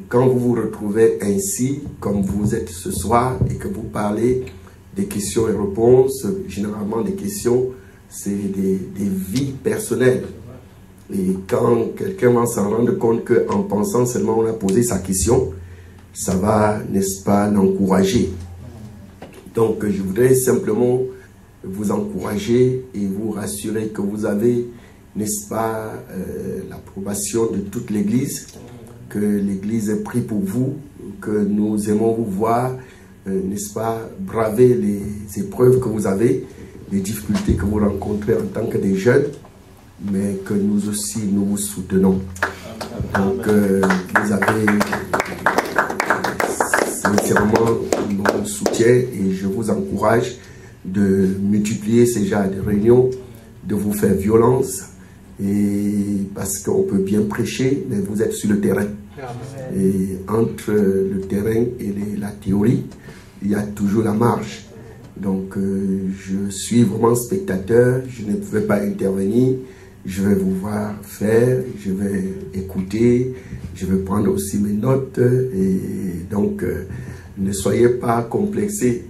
quand vous vous retrouvez ainsi, comme vous êtes ce soir, et que vous parlez des questions et réponses, généralement des questions, c'est des vies personnelles. Et quand quelqu'un va s'en rendre compte qu'en pensant seulement on a posé sa question, ça va, n'est-ce pas, l'encourager. Donc je voudrais simplement vous encourager et vous rassurer que vous avez, n'est-ce pas, l'approbation de toute l'Église, que l'Église est prie pour vous, que nous aimons vous voir, n'est-ce pas, braver les épreuves que vous avez, les difficultés que vous rencontrez en tant que des jeunes, mais que nous aussi, nous vous soutenons. Donc, vous avez sincèrement mon soutien et je vous encourage de multiplier ces genres de réunions, de vous faire violence, et parce qu'on peut bien prêcher, mais vous êtes sur le terrain. Et entre le terrain et la théorie, il y a toujours la marge. Donc, je suis vraiment spectateur, je ne pouvais pas intervenir. Je vais vous voir faire, je vais écouter, je vais prendre aussi mes notes. Et donc, ne soyez pas complexés.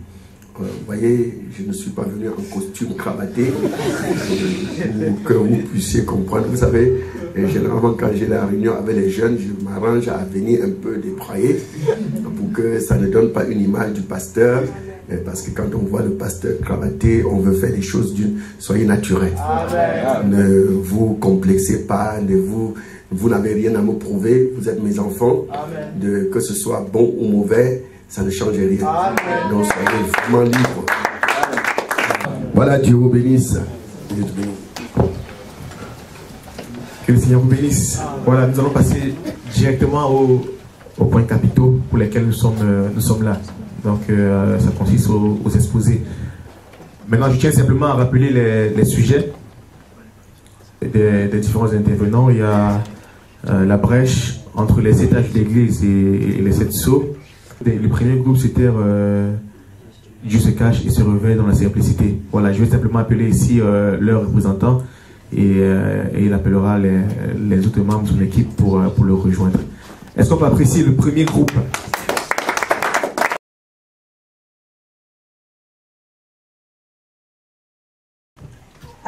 Vous voyez, je ne suis pas venu en costume cravaté pour que vous puissiez comprendre. Vous savez, généralement, quand j'ai la réunion avec les jeunes, je m'arrange à venir un peu débrailler pour que ça ne donne pas une image du pasteur. Parce que quand on voit le pasteur cravaté, on veut faire les choses soyez naturels. Amen. Ne vous complexez pas, vous n'avez rien à me prouver, vous êtes mes enfants. Que ce soit bon ou mauvais, ça ne change rien. Amen. Donc soyez vraiment libres. Voilà, Dieu vous bénisse. Dieu te bénisse. Que le Seigneur vous bénisse. Voilà, nous allons passer directement aux points capitaux pour lesquels nous sommes là. Donc, ça consiste aux exposés. Maintenant, je tiens simplement à rappeler les sujets des différents intervenants. Il y a la brèche entre les 7 âges de l'Église et les 7 sceaux. Le premier groupe, c'était Dieu se cache et se révèle dans la simplicité. Voilà, je vais simplement appeler ici leur représentant et il appellera les autres membres de son équipe pour le rejoindre. Est-ce qu'on peut apprécier le premier groupe?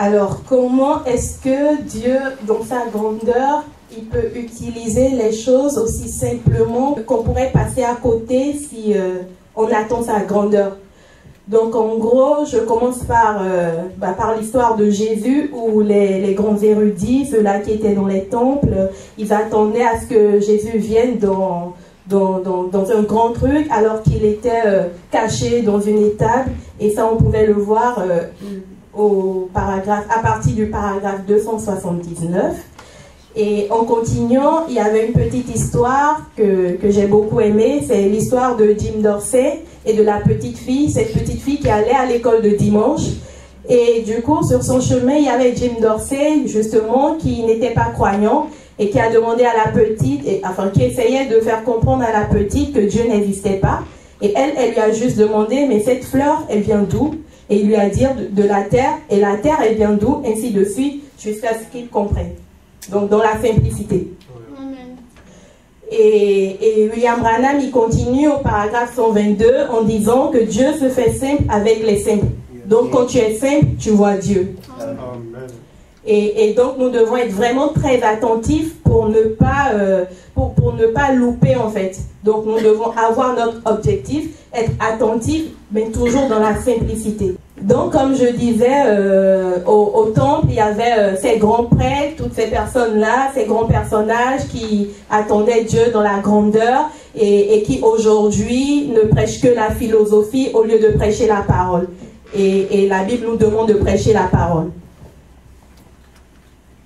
Alors, comment est-ce que Dieu, dans sa grandeur, il peut utiliser les choses aussi simplement qu'on pourrait passer à côté si on attend sa grandeur? Donc, en gros, je commence par l'histoire de Jésus où les grands érudits, ceux-là qui étaient dans les temples, ils attendaient à ce que Jésus vienne dans un grand truc alors qu'il était caché dans une étable. Et ça, on pouvait le voir à partir du paragraphe 279. Et en continuant, il y avait une petite histoire que j'ai beaucoup aimée. C'est l'histoire de Jim Dorsey et de la petite fille, cette petite fille qui allait à l'école de dimanche. Et du coup, sur son chemin, il y avait Jim Dorsey, justement, qui n'était pas croyant et qui a demandé à la petite, qui essayait de faire comprendre à la petite que Dieu n'existait pas. Et elle lui a juste demandé, mais cette fleur, elle vient d'où? Et il lui a dit de la terre, et la terre, elle vient d'où? Ainsi de suite, jusqu'à ce qu'il comprenne. Donc, dans la simplicité. Amen. Et William Branham, il continue au paragraphe 122 en disant que Dieu se fait simple avec les simples. Donc, quand tu es simple, tu vois Dieu. Amen. Et donc, nous devons être vraiment très attentifs pour ne pas louper, en fait. Donc, nous devons avoir notre objectif, être attentifs, mais toujours dans la simplicité. Donc, comme je disais, au temple, il y avait ces grands prêtres, toutes ces personnes-là, ces grands personnages qui attendaient Dieu dans la grandeur et qui aujourd'hui ne prêchent que la philosophie au lieu de prêcher la parole. Et la Bible nous demande de prêcher la parole.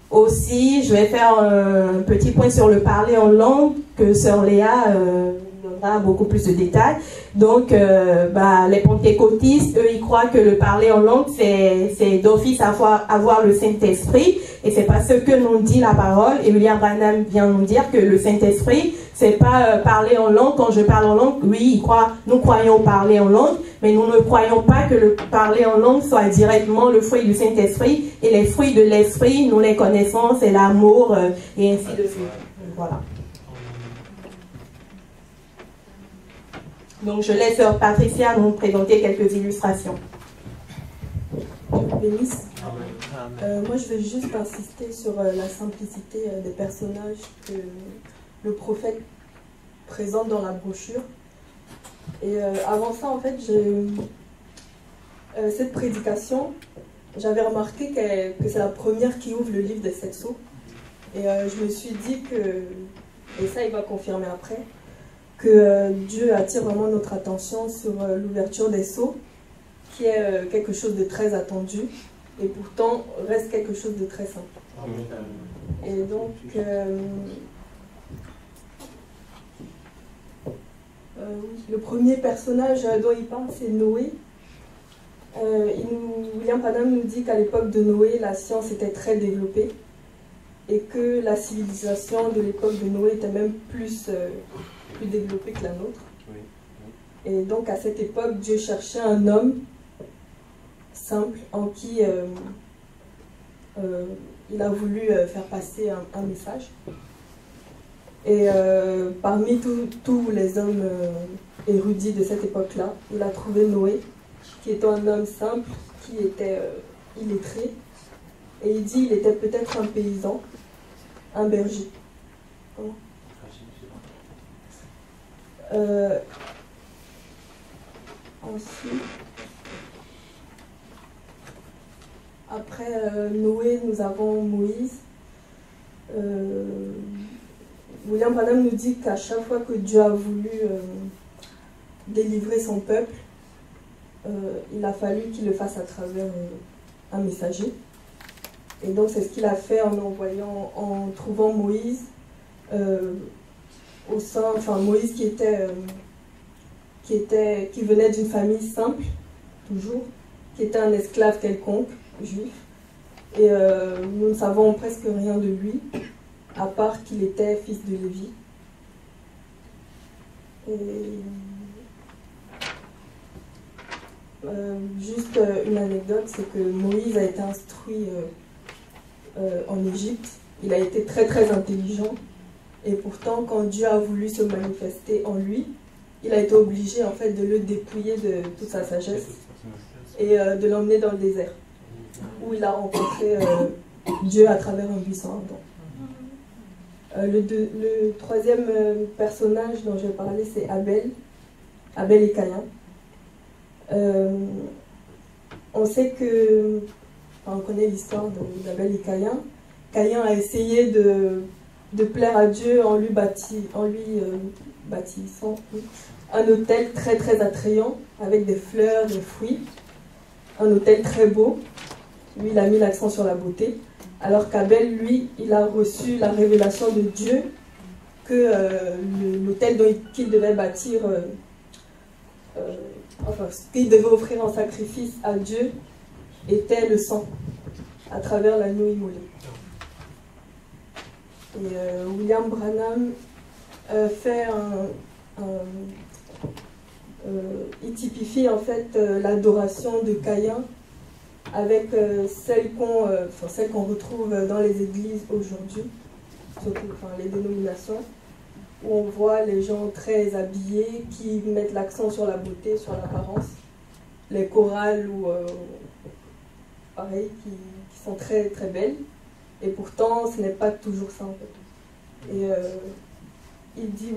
Aussi, je vais faire un petit point sur le parler en langue que Sœur Léa donnera beaucoup plus de détails. Donc, les pentecôtistes, eux, ils croient que le parler en langue, c'est d'office avoir le Saint-Esprit. Et c'est pas ce que nous dit la parole. Et William Branham vient nous dire que le Saint-Esprit, c'est pas parler en langue. Quand je parle en langue, oui, nous croyons parler en langue, mais nous ne croyons pas que le parler en langue soit directement le fruit du Saint-Esprit. Et les fruits de l'Esprit, nous les connaissons, c'est l'amour et ainsi de suite. Voilà. Donc je laisse Patricia nous présenter quelques illustrations. Bénisse. Moi je vais juste insister sur la simplicité des personnages que le prophète présente dans la brochure. Et avant ça, en fait, cette prédication, j'avais remarqué que c'est la première qui ouvre le livre des 7 sceaux. Et je me suis dit que, et ça il va confirmer après, que Dieu attire vraiment notre attention sur l'ouverture des sceaux, qui est quelque chose de très attendu, et pourtant reste quelque chose de très simple. Et donc, le premier personnage dont il parle, c'est Noé. William Branham nous dit qu'à l'époque de Noé, la science était très développée et que la civilisation de l'époque de Noé était même plus développée que la nôtre. Et donc à cette époque, Dieu cherchait un homme simple en qui il a voulu faire passer un message. Et parmi tous les hommes érudits de cette époque-là, il a trouvé Noé, qui était un homme simple, qui était illettré. Et il dit qu'il était peut-être un paysan, un berger. Ensuite, après Noé, nous avons Moïse. William Branham nous dit qu'à chaque fois que Dieu a voulu délivrer son peuple, il a fallu qu'il le fasse à travers un messager. Et donc c'est ce qu'il a fait en trouvant Moïse Moïse qui venait d'une famille simple, toujours, qui était un esclave quelconque, juif. Et nous ne savons presque rien de lui, à part qu'il était fils de Lévi. Et juste une anecdote, c'est que Moïse a été instruit en Égypte. Il a été très très intelligent. Et pourtant, quand Dieu a voulu se manifester en lui, il a été obligé en fait de le dépouiller de toute sa sagesse et de l'emmener dans le désert, où il a rencontré Dieu à travers un buisson ardent. Le troisième personnage dont je vais parler, c'est Abel et Caïn. On sait que, on connaît l'histoire d'Abel et Caïn. Caïn a essayé de plaire à Dieu en lui bâtissant un autel très très attrayant avec des fleurs, des fruits, un autel très beau. Lui, il a mis l'accent sur la beauté, alors qu'Abel, lui, il a reçu la révélation de Dieu que l'autel qu'il devait bâtir, ce qu'il devait offrir en sacrifice à Dieu était le sang, à travers l'agneau immolé. Et William Branham il typifie en fait l'adoration de Caïn avec celle qu'on retrouve dans les églises aujourd'hui, surtout les dénominations, où on voit les gens très habillés qui mettent l'accent sur la beauté, sur l'apparence, les chorales ou pareil, qui sont très très belles. Et pourtant, ce n'est pas toujours ça en fait. Et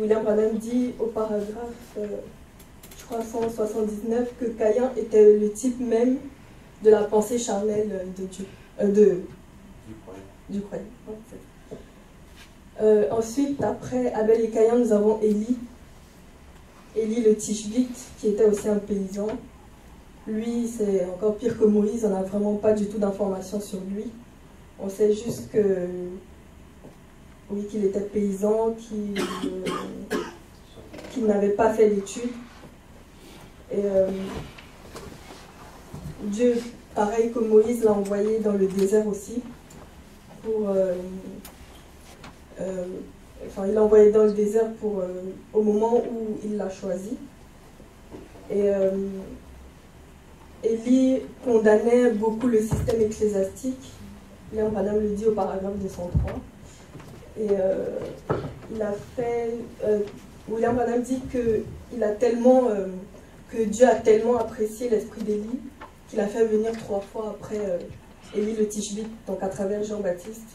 William Branham dit au paragraphe, je crois 179, que Caïn était le type même de la pensée charnelle de Dieu, du croyant. Ensuite, après Abel et Caïn, nous avons Élie le Tishbite, qui était aussi un paysan. Lui, c'est encore pire que Moïse, on n'a vraiment pas du tout d'informations sur lui. On sait juste qu'il était paysan, qu'il n'avait pas fait d'études. Et Dieu, pareil que Moïse, l'a envoyé dans le désert aussi. Il l'a envoyé dans le désert au moment où il l'a choisi. Et Élie condamnait beaucoup le système ecclésiastique. William Branham le dit au paragraphe 203. Et il a fait William Branham dit que Dieu a tellement apprécié l'esprit d'Élie qu'il a fait venir 3 fois après Élie le Tishbite, donc à travers Jean-Baptiste,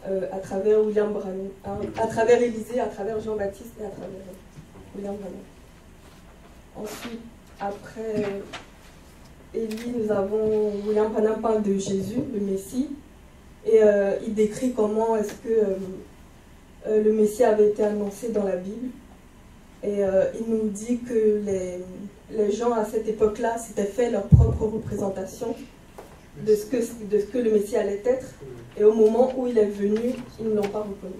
à travers William Branham, à travers Élisée, à travers Jean-Baptiste et à travers William Branham. Ensuite, après Élie, nous avons William Branham parle de Jésus, le Messie, et il décrit comment est-ce que le Messie avait été annoncé dans la Bible. Et il nous dit que les gens à cette époque-là s'étaient fait leur propre représentation de ce que le Messie allait être. Et au moment où il est venu, ils ne l'ont pas reconnu.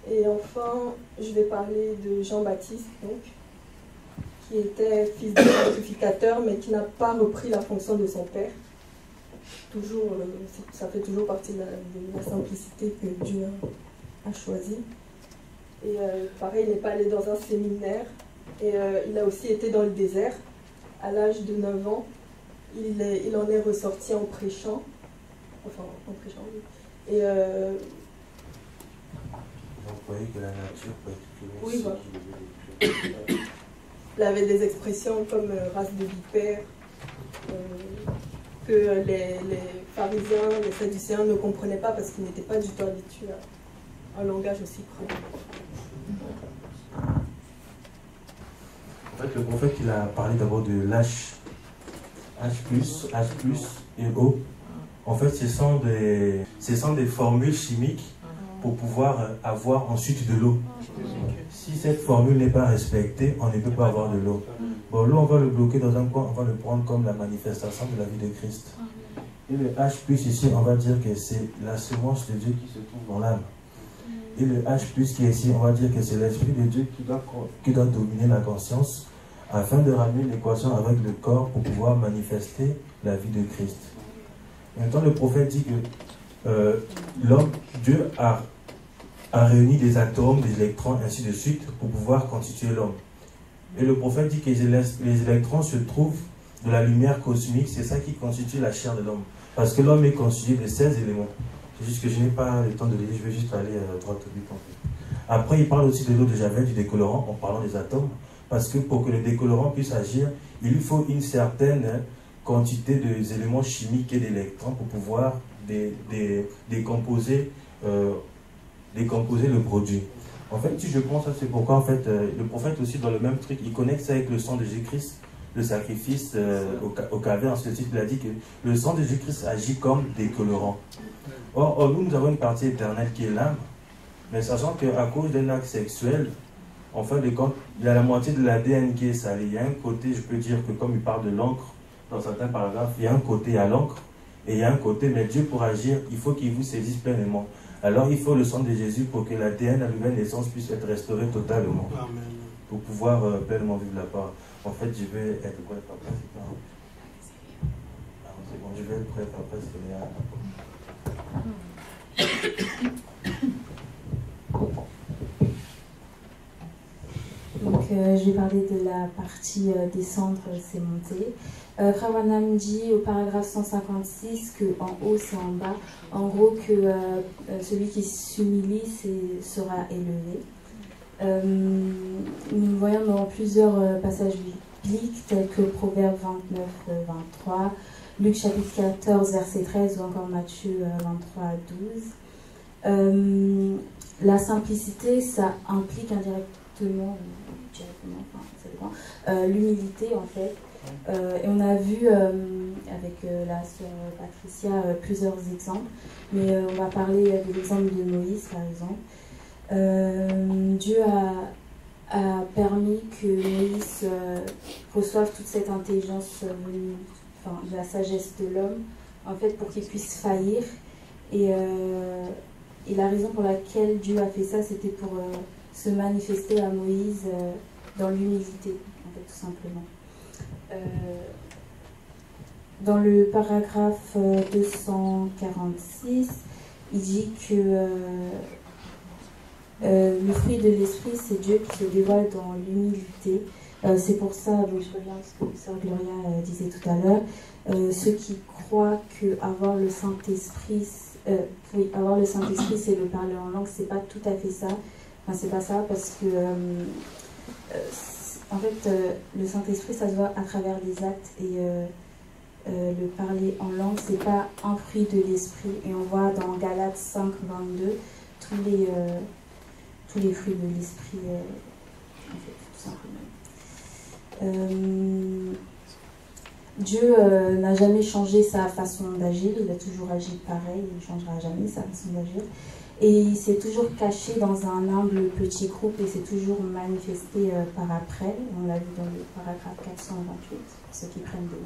Et enfin, je vais parler de Jean-Baptiste, donc, qui était fils de sacrificateur, mais qui n'a pas repris la fonction de son père. Toujours, ça fait toujours partie de la simplicité que Dieu a choisie. Et pareil, il n'est pas allé dans un séminaire. Et il a aussi été dans le désert. À l'âge de 9 ans, il en est ressorti en prêchant. Enfin, en prêchant, oui. Et vous voyez que la nature peut être oui, voilà. Il avait des expressions comme race de vipère, que les pharisiens, les sadducéens ne comprenaient pas parce qu'ils n'étaient pas du tout habitués à un langage aussi cru. En fait, le prophète, il a parlé d'abord de l'H, H+, et O. En fait, ce sont des formules chimiques pour pouvoir avoir ensuite de l'eau. Si cette formule n'est pas respectée, on ne peut pas avoir de l'eau. Bon, l'eau, on va le bloquer dans un coin, on va le prendre comme la manifestation de la vie de Christ. Et le H+, ici, on va dire que c'est la semence de Dieu qui se trouve dans l'âme. Et le H+, qui est ici, on va dire que c'est l'Esprit de Dieu qui doit dominer la conscience afin de ramener l'équation avec le corps pour pouvoir manifester la vie de Christ. En même temps, le prophète dit que Dieu a réuni des atomes, des électrons, ainsi de suite, pour pouvoir constituer l'homme. Et le prophète dit que les électrons se trouvent de la lumière cosmique, c'est ça qui constitue la chair de l'homme. Parce que l'homme est constitué de 16 éléments. C'est juste que je n'ai pas le temps de lire, je vais juste aller droit au but. Après, il parle aussi de l'eau de Javel, du décolorant, en parlant des atomes. Parce que pour que le décolorant puisse agir, il lui faut une certaine quantité d'éléments chimiques et d'électrons pour pouvoir décomposer le produit. En fait, si je pense, c'est pourquoi en fait, le prophète aussi dans le même truc, il connecte ça avec le sang de Jésus-Christ, le sacrifice au calvaire. En ce titre, il a dit que le sang de Jésus-Christ agit comme décolorant. Or, nous avons une partie éternelle qui est l'âme, mais sachant qu'à cause d'un acte sexuel, en fin de compte, il y a la moitié de l'ADN qui est salé. Il y a un côté, je peux dire que comme il parle de l'encre, dans certains paragraphes, il y a un côté à l'encre, et il y a un côté, mais Dieu pour agir, il faut qu'il vous saisisse pleinement. Alors il faut le sang de Jésus pour que l'ADN, la nouvelle naissance, puisse être restauré totalement. Amen. Pour pouvoir pleinement vivre la part. En fait, je vais être prêt, papa, c'est pas... c'est bon, je vais être prêt, papa, c'est bien. Donc, je vais parler de la partie descendre, c'est monter. Frère Branham dit au paragraphe 156 qu'en haut c'est en bas. En gros, que celui qui s'humilie sera élevé. Nous voyons dans plusieurs passages bibliques tels que Proverbe 29-23, Luc chapitre 14, verset 13 ou encore Matthieu 23-12. La simplicité, ça implique indirectement, directement, enfin, ça dépend, l'humilité en fait. Et on a vu avec la sœur Patricia plusieurs exemples, mais on va parler de l'exemple de Moïse par exemple. Dieu a permis que Moïse reçoive toute cette intelligence venue, enfin, de la sagesse de l'homme, en fait, pour qu'il puisse faillir. Et la raison pour laquelle Dieu a fait ça, c'était pour se manifester à Moïse dans l'humilité, en fait, tout simplement. Dans le paragraphe 246, il dit que le fruit de l'esprit, c'est Dieu qui se dévoile dans l'humilité. C'est pour ça, donc je reviens à ce que Sœur Gloria disait tout à l'heure, ceux qui croient que avoir le Saint-Esprit, c'est le parler en langue, c'est pas tout à fait ça. Enfin, c'est pas ça, parce que en fait, le Saint-Esprit, ça se voit à travers les actes, et le parler en langue, c'est pas un fruit de l'esprit. Et on voit dans Galates 5, 22 tous les fruits de l'esprit, en fait, tout simplement. Dieu n'a jamais changé sa façon d'agir, il a toujours agi pareil, il ne changera jamais sa façon d'agir. Et il s'est toujours caché dans un humble petit groupe et s'est toujours manifesté par après. On l'a vu dans le paragraphe 428, pour ceux qui prennent des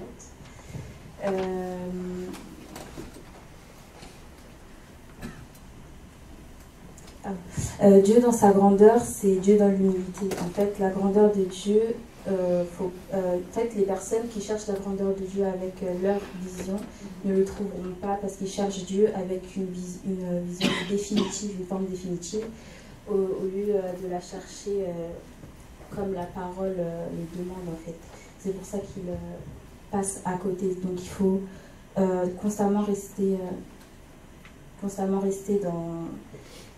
notes. Dieu dans sa grandeur, c'est Dieu dans l'humilité. En fait, la grandeur de Dieu, peut-être les personnes qui cherchent la grandeur de Dieu avec leur vision ne le trouveront pas, parce qu'ils cherchent Dieu avec une vision définitive, une forme définitive, au lieu de la chercher comme la parole le demande en fait. C'est pour ça qu'ils passent à côté. Donc il faut constamment rester dans...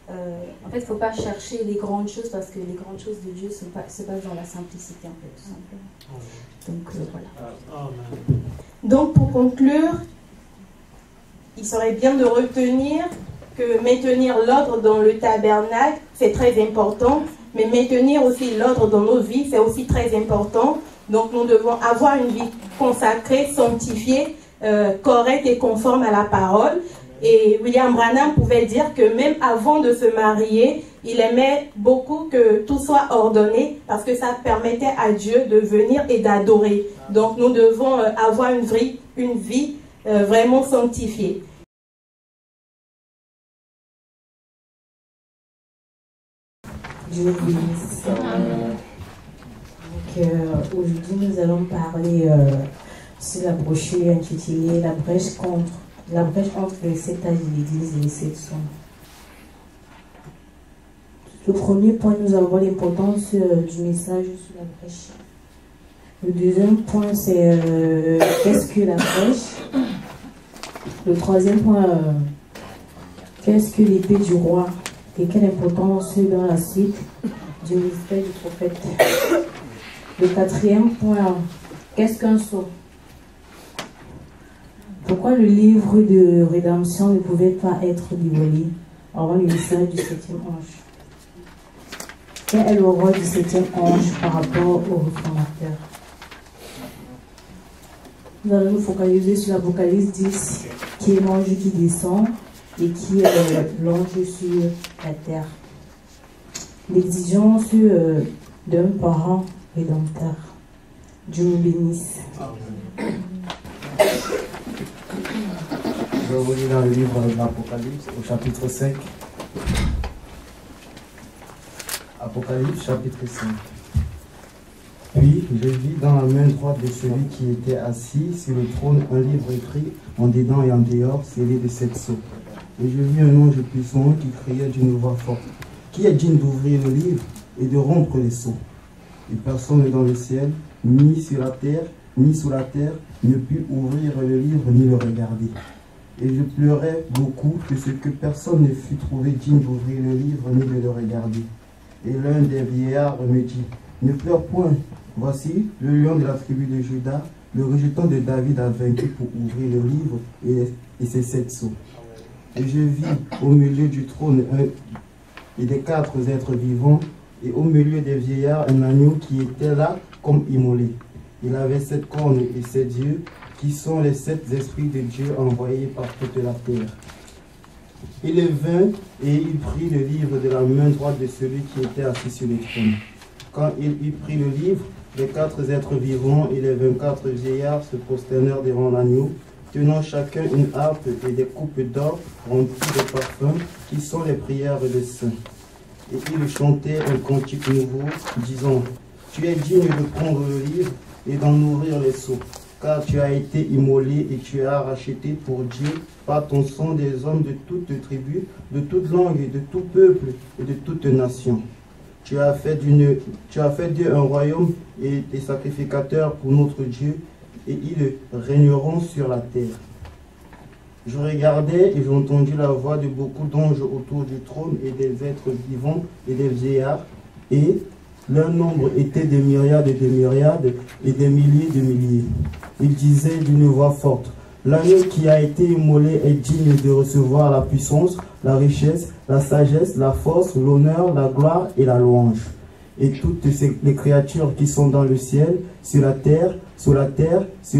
en fait, il ne faut pas chercher les grandes choses, parce que les grandes choses de Dieu se passent dans la simplicité, en fait, tout simplement. Donc, voilà. Donc, pour conclure, il serait bien de retenir que maintenir l'ordre dans le tabernacle, c'est très important, mais maintenir aussi l'ordre dans nos vies, c'est aussi très important. Donc, nous devons avoir une vie consacrée, sanctifiée, correcte et conforme à la parole. Et William Branham pouvait dire que même avant de se marier, il aimait beaucoup que tout soit ordonné, parce que ça permettait à Dieu de venir et d'adorer. Donc nous devons avoir une vie vraiment sanctifiée. Dieu vous bénisse. Aujourd'hui, nous allons parler sur la brochure intitulée La brèche entre les 7 âges de l'Église et les 7 sons. Le premier point, nous avons l'importance du message sur la brèche. Le deuxième point, c'est qu'est-ce que la brèche. Le troisième point, qu'est-ce que l'épée du roi et quelle importance dans la suite du ministère du prophète. Le quatrième point, qu'est-ce qu'un sceau? Pourquoi le livre de rédemption ne pouvait pas être dévoilé avant le message du 7e ange? Quel est le rôle du 7e ange par rapport au réformateur? Nous allons nous focaliser sur l'Apocalypse 10, qui est l'ange qui descend et qui est l'ange sur la terre. L'exigence d'un parent rédempteur. Dieu nous bénisse. Je vais vous lire dans le livre de l'Apocalypse, au chapitre 5. Apocalypse, chapitre 5. Puis, je vis dans la main droite de celui qui était assis sur le trône un livre écrit en dedans et en dehors, scellé de 7 sceaux. Et je vis un ange puissant qui criait d'une voix forte: qui est digne d'ouvrir le livre et de rompre les sceaux? Et personne dans le ciel, ni sur la terre, ni sous la terre, ne put ouvrir le livre ni le regarder. Et je pleurais beaucoup de ce que personne ne fut trouvé digne d'ouvrir le livre ni de le regarder. Et l'un des vieillards me dit: ne pleure point, voici le lion de la tribu de Juda, le rejeton de David a vaincu pour ouvrir le livre et ses 7 sceaux. Et je vis au milieu du trône et des 4 êtres vivants, et au milieu des vieillards un agneau qui était là comme immolé. Il avait 7 cornes et 7 yeux, qui sont les 7 esprits de Dieu envoyés par toute la terre. Il vint et il prit le livre de la main droite de celui qui était assis sur le trône. Quand il eut pris le livre, les 4 êtres vivants et les 24 vieillards se prosternèrent devant l'agneau, tenant chacun une harpe et des coupes d'or remplies de parfums, qui sont les prières des saints. Et ils chantaient un cantique nouveau, disant: tu es digne de prendre le livre et d'en ouvrir les sceaux, car tu as été immolé et tu as racheté pour Dieu par ton sang des hommes de toute tribu, de toute langue et de tout peuple et de toute nation. Tu as fait d'eux un royaume et des sacrificateurs pour notre Dieu, et ils régneront sur la terre. Je regardais et j'entendis la voix de beaucoup d'anges autour du trône et des êtres vivants et des vieillards, et leur nombre était des myriades et des myriades et des milliers de milliers. Ils disaient d'une voix forte: l'agneau qui a été immolé est digne de recevoir la puissance, la richesse, la sagesse, la force, l'honneur, la gloire et la louange. Et toutes les créatures qui sont dans le ciel, sur la terre, sur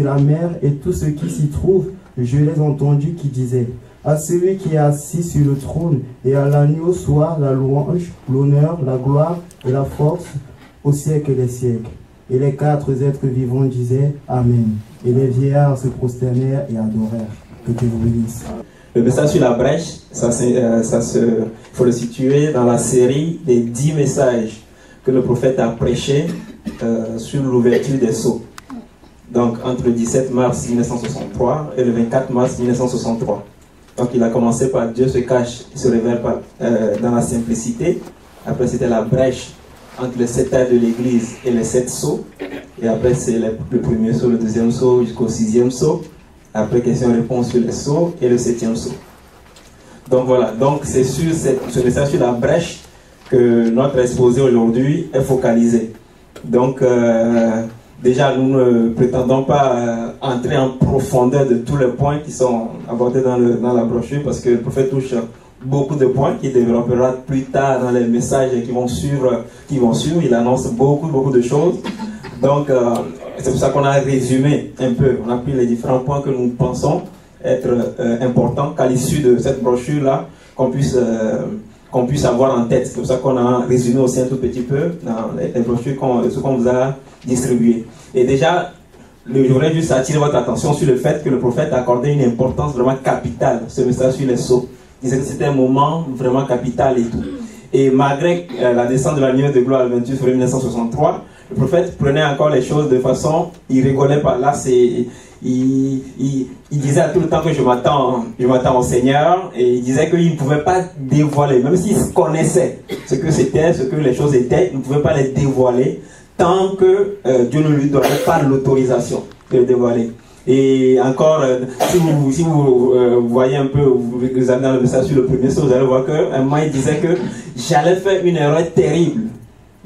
la mer et tout ce qui s'y trouve, je les entendis qui disaient: à celui qui est assis sur le trône et à l'agneau soit la louange, l'honneur, la gloire et la force au siècle des siècles. Et les 4 êtres vivants disaient Amen. Et les vieillards se prosternèrent et adorèrent. Que Dieu vous bénisse. Le message sur la brèche, faut le situer dans la série des 10 messages que le prophète a prêché sur l'ouverture des sceaux. Donc entre le 17 mars 1963 et le 24 mars 1963. Donc il a commencé par Dieu se cache, il se révèle dans la simplicité. Après c'était la brèche entre les 7 tailles de l'église et les 7 sceaux. Et après c'est le premier sceau, le deuxième sceau jusqu'au 6e sceau. Après question-réponse sur les sceaux et le 7e sceau. Donc voilà, donc c'est sur ce message sur la brèche que notre exposé aujourd'hui est focalisé. Donc déjà nous ne prétendons pas entrer en profondeur de tous les points qui sont abordés dans la brochure, parce que le prophète touche beaucoup de points qu'il développera plus tard dans les messages qui vont suivre. Il annonce beaucoup de choses. Donc c'est pour ça qu'on a résumé un peu, on a pris les différents points que nous pensons être importants qu'à l'issue de cette brochure là qu'on puisse avoir en tête. C'est pour ça qu'on a résumé aussi un tout petit peu dans les brochures ce qu'on vous a distribué. Et déjà, je voudrais juste attirer votre attention sur le fait que le prophète a accordé une importance vraiment capitale, ce message sur les sceaux. Il disait que c'était un moment vraiment capital et tout. Et malgré la descente de l'agneau de gloire le 28 février 1963, le prophète prenait encore les choses de façon, il rigolait par là, il disait à tout le temps que je m'attends au Seigneur, et il disait qu'il ne pouvait pas dévoiler, même s'il connaissait ce que c'était, ce que les choses étaient, il ne pouvait pas les dévoiler tant que Dieu ne lui donnait pas l'autorisation de les dévoiler. Et encore, si vous voyez un peu, vous regardez dans le message sur le premier sceau, vous allez voir qu'un moment il disait que j'allais faire une erreur terrible.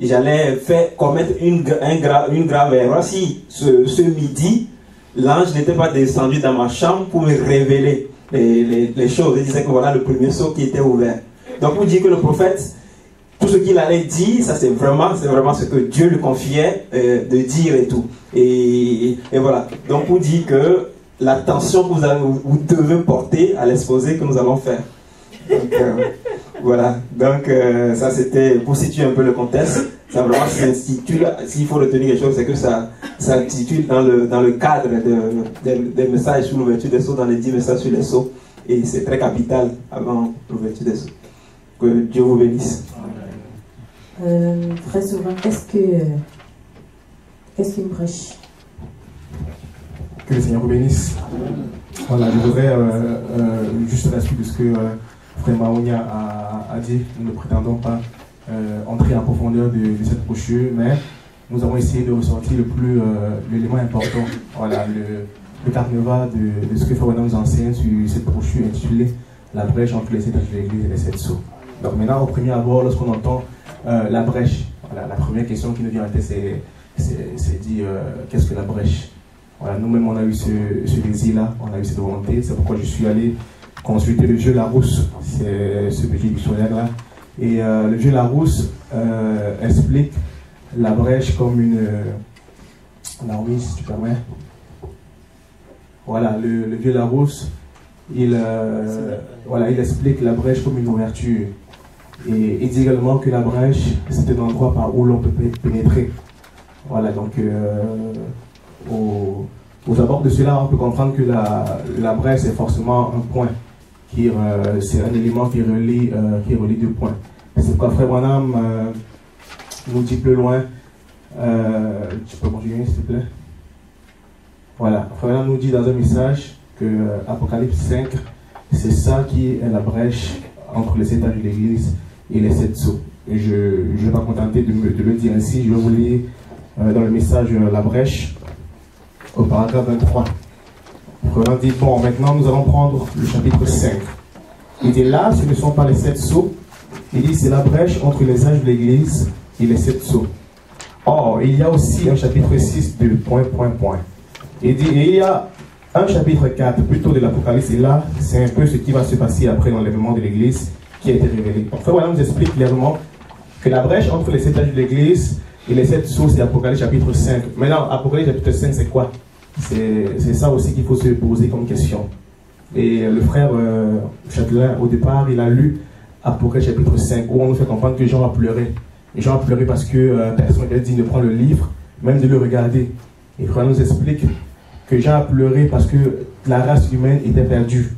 J'allais commettre une grave erreur si ce midi, l'ange n'était pas descendu dans ma chambre pour me révéler les choses. Il disait que voilà le premier sceau qui était ouvert. Donc vous dites que le prophète, tout ce qu'il allait dire, ça c'est vraiment ce que Dieu lui confiait de dire et tout. Et voilà. Donc vous dit que l'attention que vous devez porter à l'exposé que nous allons faire. Donc, voilà. Donc ça c'était pour situer un peu le contexte. Ça vraiment s'intitule, s'il faut retenir quelque chose, c'est que ça s'intitule dans le cadre des messages sur l'ouverture des sceaux, dans les 10 messages sur les sceaux. Et c'est très capital avant l'ouverture des sceaux. Que Dieu vous bénisse. Frère Souverain, qu'est-ce qu'une brèche? Que le Seigneur vous bénisse. Voilà, je voudrais juste à la suite de ce que Frère Maounia a dit, nous ne prétendons pas entrer en profondeur de cette brochure, mais nous avons essayé de ressortir l'élément important, voilà, le carnaval de ce que Frère Maounia nous enseigne sur cette brochure intitulée La brèche entre les 7 de l'église et les 7 sceaux. Donc maintenant, au premier abord, lorsqu'on entend la brèche, voilà, la première question qui nous vient en tête, c'est dit qu'est-ce que la brèche? Voilà, nous-mêmes on a eu ce désir-là, on a eu cette volonté, c'est pourquoi je suis allé consulter le vieux Larousse, c'est ce petit dictionnaire-là. Et le vieux Larousse explique la brèche comme une... Naomi, si tu permets. Voilà, le vieux Larousse, il explique la brèche comme une ouverture. Et il dit également que la brèche, c'est un endroit par où l'on peut pénétrer. Voilà, donc aux abords de cela, on peut comprendre que la brèche, c'est forcément un point. C'est un élément qui relie 2 points. C'est pourquoi Frère Branham nous dit plus loin, tu peux continuer s'il te plaît. Voilà, Frère Branham nous dit dans un message que Apocalypse 5, c'est ça qui est la brèche entre les 7 âges de l'église et les 7 sceaux. Et je ne vais pas me contenter de le dire ainsi, je vais vous lire dans le message la brèche au paragraphe 23. On dit, bon, maintenant nous allons prendre le chapitre 5. Il dit là, ce ne sont pas les 7 sceaux. Il dit, c'est la brèche entre les âges de l'Église et les 7 sceaux. Or, il y a aussi un chapitre 6 de ... Il dit, et il y a un chapitre 4, plutôt de l'Apocalypse, et là, c'est un peu ce qui va se passer après l'enlèvement de l'Église qui a été révélé. Donc, Frère Branham nous explique clairement que la brèche entre les 7 âges de l'Église et les 7 sceaux, c'est Apocalypse chapitre 5. Maintenant, Apocalypse chapitre 5, c'est quoi? C'est ça aussi qu'il faut se poser comme question. Et le frère Châtelain, au départ, il a lu Apocalypse chapitre 5, où on nous fait comprendre que Jean a pleuré. Et Jean a pleuré parce que personne ne lui a dit de prendre le livre, même de le regarder. Et le frère nous explique que Jean a pleuré parce que la race humaine était perdue.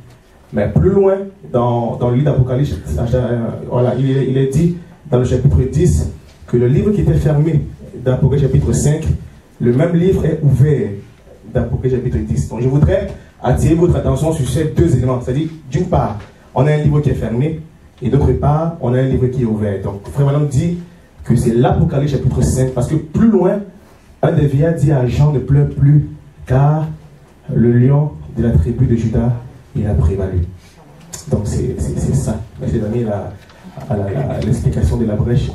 Mais plus loin, dans le livre d'Apocalypse, voilà, il est dit dans le chapitre 10 que le livre qui était fermé d'Apocalypse chapitre 5, le même livre est ouvert d'Apocalypse chapitre 10. Donc je voudrais attirer votre attention sur ces deux éléments. C'est-à-dire, d'une part, on a un livre qui est fermé, et d'autre part, on a un livre qui est ouvert. Donc, Frère Branham dit que c'est l'Apocalypse chapitre 5, parce que plus loin, un des vieillards dit à Jean, ne pleure plus, car le lion de la tribu de Juda, il a prévalu. Donc, c'est ça. Merci d'amis l'explication de la brèche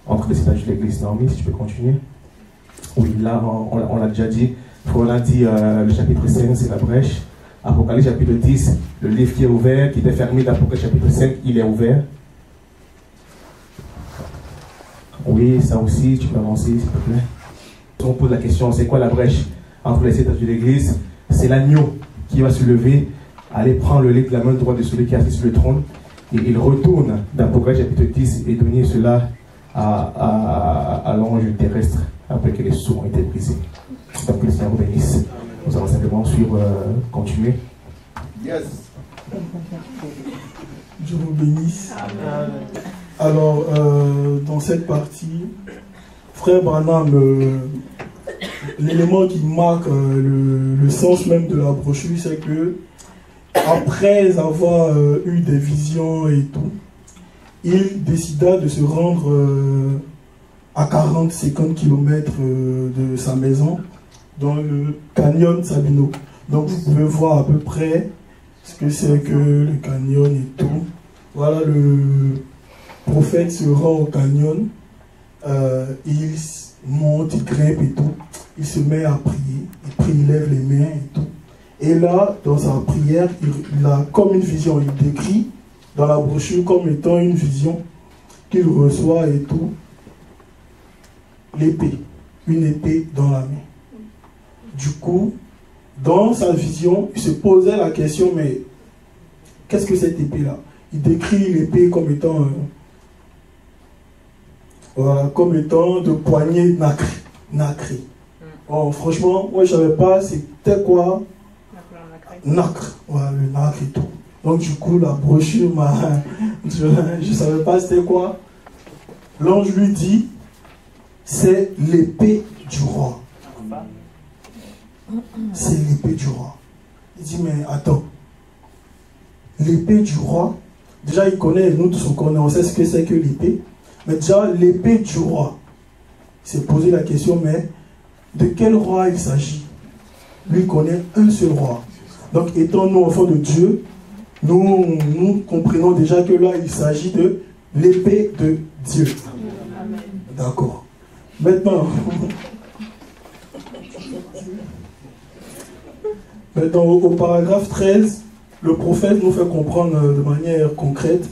entre les étages de l'église. Naomi, si tu peux continuer. Oui, là, on l'a déjà dit. On a dit le chapitre 5, c'est la brèche. Apocalypse chapitre 10, le livre qui est ouvert, qui était fermé d'Apocalypse chapitre 5, il est ouvert. Oui, ça aussi, tu peux avancer, s'il te plaît. On pose la question, c'est quoi la brèche entre les étages de l'église? C'est l'agneau qui va se lever, aller prendre le livre de la main droite de celui qui est assis sur le trône, et il retourne d'Apocalypse chapitre 10 et donner cela à l'ange terrestre après que les sceaux ont été brisés. Donc que le Seigneur vous bénisse. Nous allons simplement suivre, continuer. Yes. Dieu vous bénisse. Amen. Alors, dans cette partie, Frère Branham, l'élément qui marque le sens même de la brochure, c'est que après avoir eu des visions et tout, il décida de se rendre à 40-50 km de sa maison, dans le canyon Sabino. Donc vous pouvez voir à peu près ce que c'est que le canyon et tout. Voilà, le prophète se rend au canyon, il monte, il grimpe et tout, il se met à prier, il prie, il lève les mains et tout. Et là, dans sa prière, il a comme une vision, il décrit dans la brochure comme étant une vision qu'il reçoit et tout, l'épée, une épée dans la main. Du coup, dans sa vision, il se posait la question, mais qu'est-ce que cette épée-là? Il décrit l'épée comme étant, voilà, comme étant de poignée nacrée. Oh, franchement, moi je ne savais pas c'était quoi nacre, voilà, le nacre et tout. Donc du coup, la brochure m'a... je ne savais pas c'était quoi. L'ange lui dit, c'est l'épée du roi. C'est l'épée du roi. Il dit, mais attends, l'épée du roi, déjà il connaît, nous tous on connaît, on sait ce que c'est que l'épée, mais déjà l'épée du roi, il s'est posé la question, mais de quel roi il s'agit? Lui connaît un seul roi. Donc étant nous enfants de Dieu, nous comprenons déjà que là il s'agit de l'épée de Dieu. D'accord. Maintenant, au paragraphe 13, le prophète nous fait comprendre de manière concrète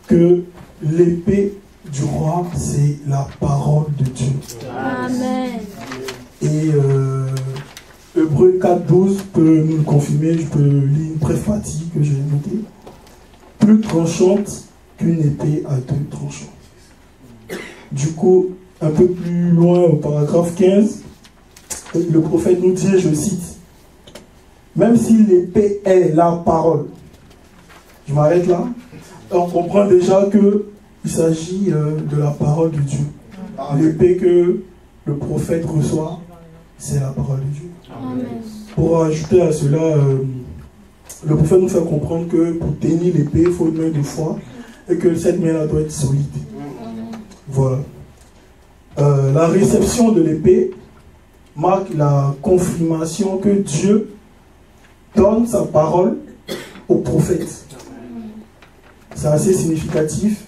que l'épée du roi, c'est la parole de Dieu. Amen. Et Hébreux 4.12 peut nous le confirmer. Je peux lire une préfatie que j'ai notée. Plus tranchante qu'une épée à deux tranchants. Du coup, un peu plus loin au paragraphe 15, le prophète nous dit, je cite, même si l'épée est la parole, je m'arrête là, on comprend déjà qu'il s'agit de la parole de Dieu. L'épée que le prophète reçoit, c'est la parole de Dieu. Amen. Pour ajouter à cela, le prophète nous fait comprendre que pour tenir l'épée, il faut une main de foi et que cette main-là doit être solide. Voilà. La réception de l'épée marque la confirmation que Dieu donne sa parole au prophète. C'est assez significatif,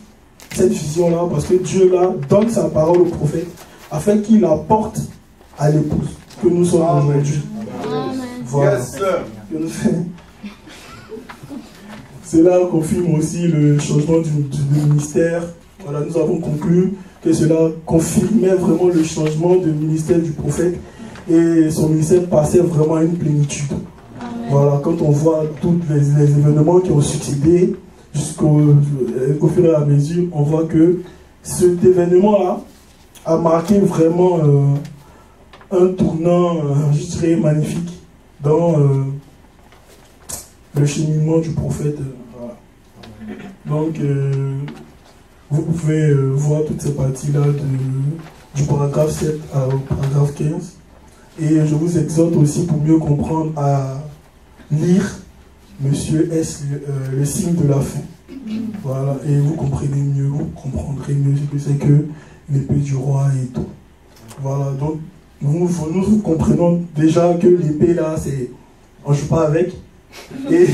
cette vision-là, parce que Dieu là donne sa parole au prophète afin qu'il apporte à l'épouse que nous sommes aujourd'hui. Voilà. Cela confirme aussi le changement du ministère. Voilà, nous avons conclu que cela confirmait vraiment le changement de ministère du prophète et son ministère passait vraiment à une plénitude. Voilà, quand on voit tous les événements qui ont succédé jusqu'au fur et à mesure, on voit que cet événement-là a marqué vraiment un tournant, je dirais, magnifique dans le cheminement du prophète. Voilà. Donc, vous pouvez voir toutes ces parties-là du paragraphe 7 au paragraphe 15. Et je vous exhorte aussi, pour mieux comprendre, à lire Monsieur S, le signe de la fin. Voilà, et vous comprenez mieux, vous comprendrez mieux ce que c'est que l'épée du roi et tout. Voilà, donc nous comprenons déjà que l'épée là, on ne joue pas avec. Et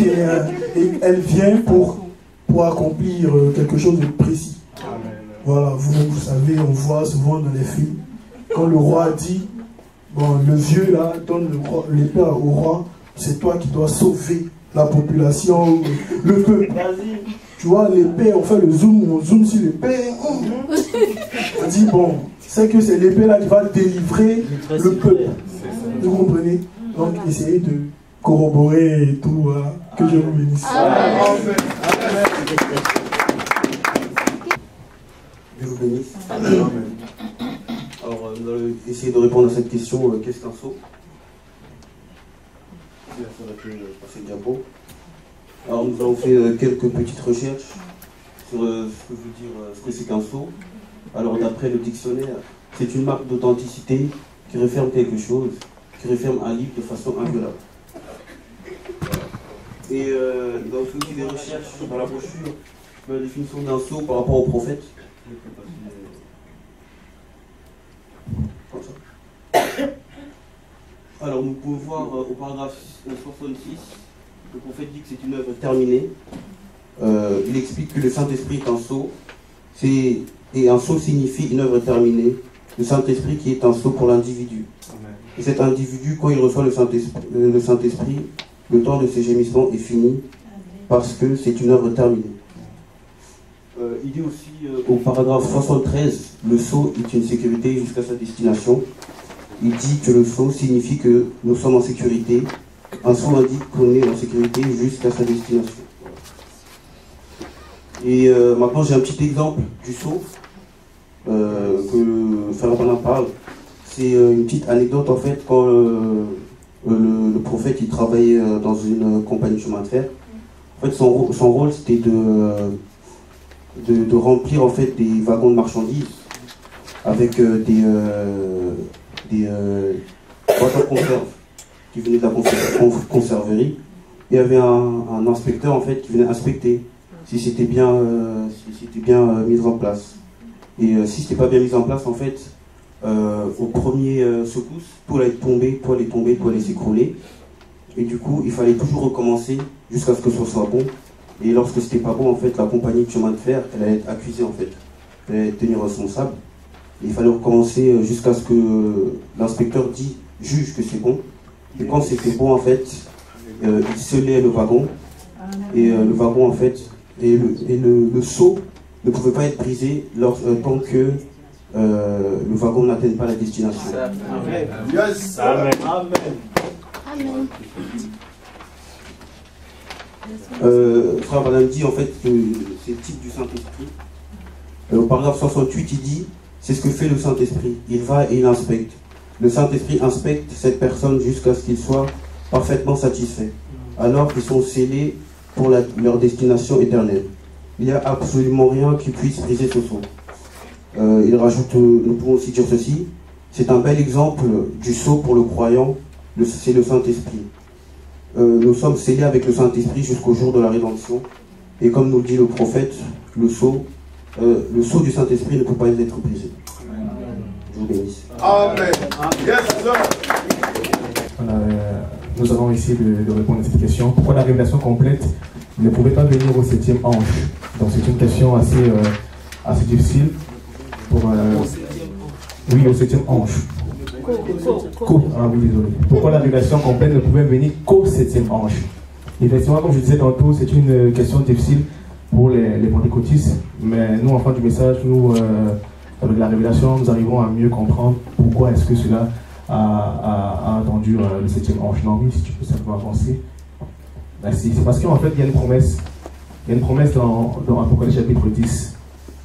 elle vient pour accomplir quelque chose de précis. Voilà, vous savez, on voit souvent dans les films, quand le roi dit, bon, le vieux là donne l'épée au roi, c'est toi qui dois sauver la population, le peuple. Tu vois, l'épée, on fait le zoom, on zoome sur l'épée. On dit, bon, c'est que c'est l'épée là qui va délivrer le peuple. Vous comprenez? Donc, essayez de corroborer et tout, que je vous bénisse. Amen. Dieu vous bénisse. Amen. Alors, nous allons essayer de répondre à cette question, qu'est-ce qu'un sceau? Passer le diapo. Alors, nous avons fait quelques petites recherches sur ce que c'est qu'un sceau. Alors, d'après le dictionnaire, c'est une marque d'authenticité qui renferme quelque chose, qui renferme un livre de façon inviolable. Et nous avons fait aussi des recherches dans la brochure sur la définition d'un sceau par rapport au prophète. Alors, nous pouvons voir au paragraphe 66, le prophète dit que c'est une œuvre terminée. Il explique que le Saint-Esprit est un sceau, et un sceau signifie une œuvre terminée. Le Saint-Esprit qui est un sceau pour l'individu. Et cet individu, quand il reçoit le Saint-Esprit, le temps de ses gémissements est fini, parce que c'est une œuvre terminée. Il dit aussi au paragraphe 73, le sceau est une sécurité jusqu'à sa destination. Il dit que le sceau signifie que nous sommes en sécurité. Un sceau indique qu'on est en sécurité jusqu'à sa destination. Et maintenant j'ai un petit exemple du sceau que Frère Bernard parle. C'est une petite anecdote en fait quand le prophète il travaillait dans une compagnie de chemin de fer. En fait son rôle c'était de remplir en fait des wagons de marchandises avec des boîtes à conserve qui venaient de la conserverie. Il y avait un inspecteur en fait qui venait inspecter si c'était bien, mis en place. Et si c'était pas bien mis en place, en fait, au premier secousse, tout allait tomber, tout allait s'écrouler. Et du coup, il fallait toujours recommencer jusqu'à ce que ce soit bon. Et lorsque c'était pas bon, en fait, la compagnie de chemin de fer, elle allait être accusée, en fait. Elle allait être tenue responsable. Et il fallait recommencer jusqu'à ce que l'inspecteur juge que c'est bon. Et quand c'était bon, en fait, il scellait le wagon. Et le wagon, en fait, et le seau ne pouvait pas être brisé tant que le wagon n'atteigne pas la destination. Amen. Yes. Amen. Amen. Frère Madame dit en fait que c'est le type du Saint-Esprit. Au paragraphe 68, il dit c'est ce que fait le Saint-Esprit. Il va et il inspecte. Le Saint-Esprit inspecte cette personne jusqu'à ce qu'il soit parfaitement satisfait. Alors qu'ils sont scellés pour leur destination éternelle. Il n'y a absolument rien qui puisse briser ce sceau. Il rajoute, nous pouvons aussi dire ceci, c'est un bel exemple du sceau pour le croyant, c'est le Saint-Esprit. Nous sommes scellés avec le Saint-Esprit jusqu'au jour de la rédemption. Et comme nous le dit le prophète, le sceau du Saint-Esprit ne peut pas être brisé. Je vous bénisse. Amen. Yes, sir. Nous nous allons essayer de répondre à cette question. Pourquoi la révélation complète ne pouvait pas venir au 7e ange? Donc c'est une question assez difficile. Oui, au 7e ange. Ah oui, désolé. Pourquoi la révélation complète ne pouvait venir qu'au 7e ange? Effectivement, comme je disais tantôt, c'est une question difficile pour les pentecôtistes. Mais nous, enfants du message, nous, avec la révélation, nous arrivons à mieux comprendre pourquoi est-ce que cela a attendu le 7e ange. Non, oui, si tu peux simplement avancer. Merci. C'est parce qu'en fait, il y a une promesse. Il y a une promesse dans Apocalypse chapitre 10